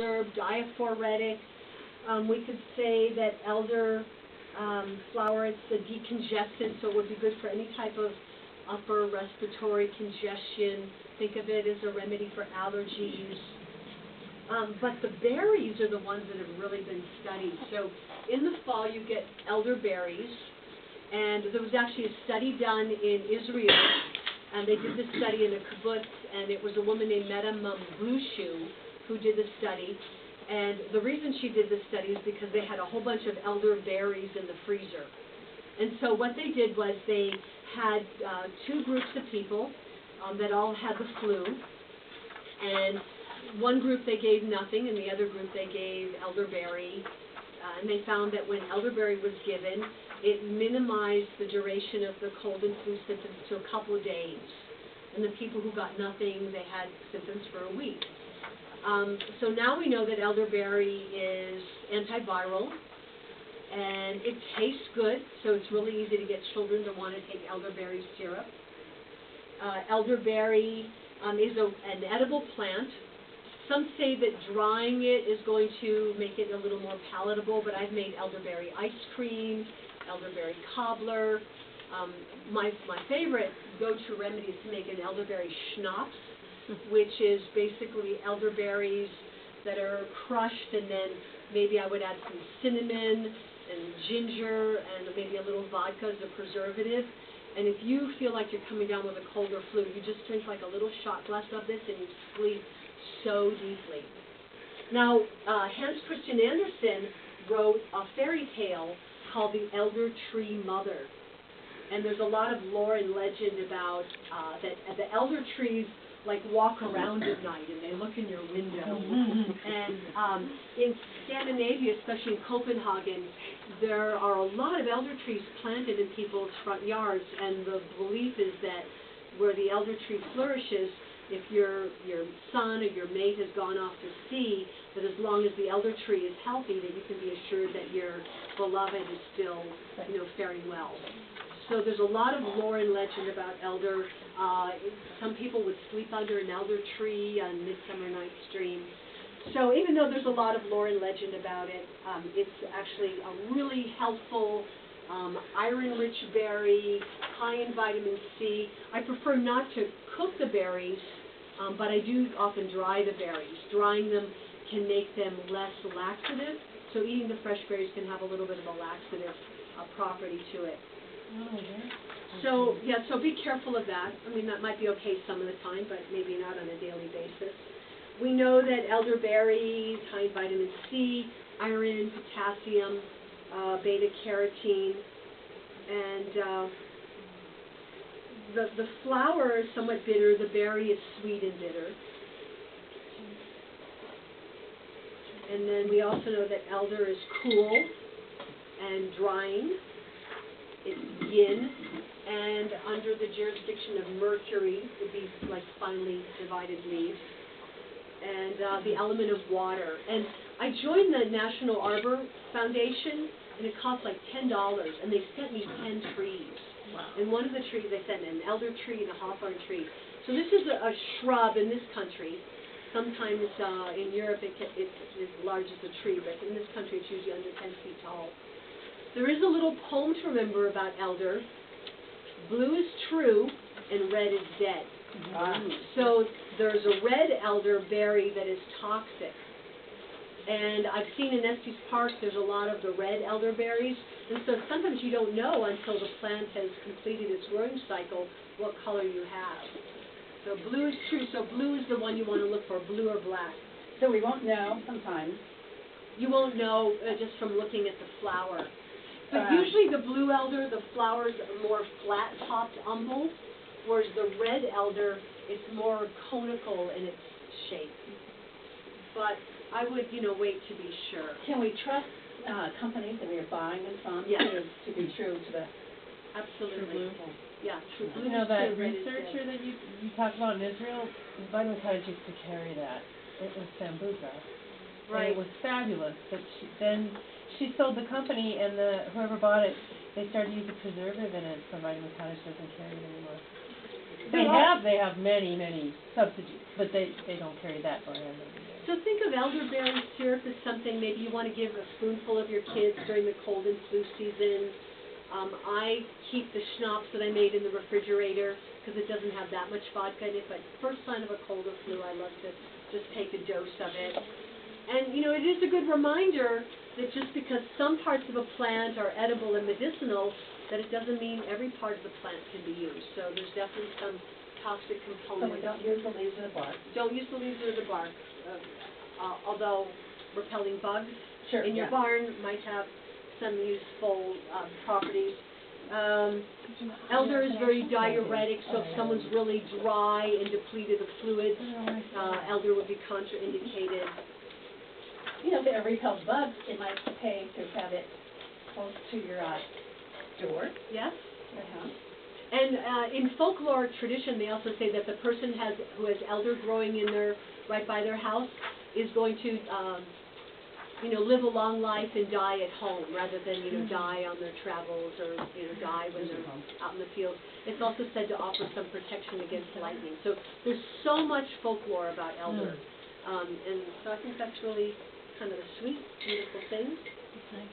herb, diaphoretic. We could say that elder flower, it's a decongestant, so it would be good for any type of upper respiratory congestion. Think of it as a remedy for allergies. But the berries are the ones that have really been studied. So in the fall, you get elderberries. And there was actually a study done in Israel, and they did the study in a kibbutz, and it was a woman named Meta Mambrushu who did the study. And the reason she did the study is because they had a whole bunch of elderberries in the freezer. And so what they did was they had two groups of people that all had the flu, and one group they gave nothing, and the other group they gave elderberry. And they found that when elderberry was given, it minimized the duration of the cold and flu symptoms to a couple of days. And the people who got nothing, they had symptoms for a week. So now we know that elderberry is antiviral, and it tastes good, so it's really easy to get children to want to take elderberry syrup. Elderberry is an edible plant. Some say that drying it is going to make it a little more palatable, but I've made elderberry ice cream, elderberry cobbler. My favorite go-to remedy is to make an elderberry schnapps, which is basically elderberries that are crushed, and then maybe I would add some cinnamon and ginger and maybe a little vodka as a preservative. And if you feel like you're coming down with a cold or flu, you just drink like a little shot glass of this and you sleep so deeply. Now, Hans Christian Andersen wrote a fairy tale called The Elder Tree Mother. And there's a lot of lore and legend about that the elder trees like walk around at night and they look in your window. And in Scandinavia, especially in Copenhagen, there are a lot of elder trees planted in people's front yards, and the belief is that where the elder tree flourishes, if your son or your mate has gone off to sea, that as long as the elder tree is healthy, that you can be assured that your beloved is still, faring well. So there's a lot of lore and legend about elder. Some people would sleep under an elder tree on Midsummer Night's Dream. So even though there's a lot of lore and legend about it, it's actually a really helpful, iron-rich berry, high in vitamin C. I prefer not to cook the berries, but I do often dry the berries. Drying them can make them less laxative, so eating the fresh berries can have a little bit of a laxative property to it. Oh, yeah. So be careful of that. I mean, that might be okay some of the time, but maybe not on a daily basis. We know that elderberries, high in vitamin C, iron, potassium, beta-carotene, and the flower is somewhat bitter. The berry is sweet and bitter. And then we also know that elder is cool and drying. It's yin, and under the jurisdiction of Mercury would be like finely divided leaves, and the element of water. And I joined the National Arbor Foundation, and it cost like $10, and they sent me 10 trees. Wow. And one of the trees, they sent an elder tree and a hawthorn tree. So this is a shrub in this country. Sometimes in Europe it's as large as a tree, but in this country it's usually under 10 feet tall. There is a little poem to remember about elder. Blue is true and red is dead. So there's a red elderberry that is toxic. And I've seen in Estes Park there's a lot of the red elderberries. And so sometimes you don't know until the plant has completed its growing cycle what color you have. So blue is true. So blue is the one you want to look for, blue or black. So we won't know sometimes. You won't know just from looking at the flower. But usually the blue elder, the flowers are more flat-topped umbels, whereas the red elder is more conical in its shape. But I would, wait to be sure. Can we trust companies that we are buying them from to be true to the Absolutely. true blue? Yeah, true blue. You know, that true, red is researcher dead. that you talked about in Israel, Vitamin Cottage used to carry that. It was Sambuca. Right. And it was fabulous. But she sold the company, and whoever bought it, they started to use a preservative in it, so Vitamin Cottage doesn't carry it anymore. They have many, many substitutes, but they don't carry that brand anymore. So think of elderberry syrup as something maybe you want to give a spoonful of your kids during the cold and flu season. I keep the schnapps that I made in the refrigerator because it doesn't have that much vodka in it, but first sign of a cold or flu, I love to just take a dose of it. And, you know, it is a good reminder that just because some parts of a plant are edible and medicinal, that it doesn't mean every part of the plant can be used. So there's definitely some toxic So components. we don't use the leaves or the bark. Don't use the leaves or the bark, although repelling bugs in your yeah. barn might have some useful properties. Elder is very diuretic, so if someone's really dry and depleted of fluids, elder would be contraindicated. You know, if it repels bugs, it might pay to have it close to your door. Yes? Uh-huh. And in folklore tradition, they also say that the person who has elder growing in right by their house is going to, you know, live a long life and die at home rather than, you know, die on their travels or, you know, die when they're out in the field. It's also said to offer some protection against lightning. So there's so much folklore about elder. And so I think that's really kind of a sweet, beautiful thing. Okay.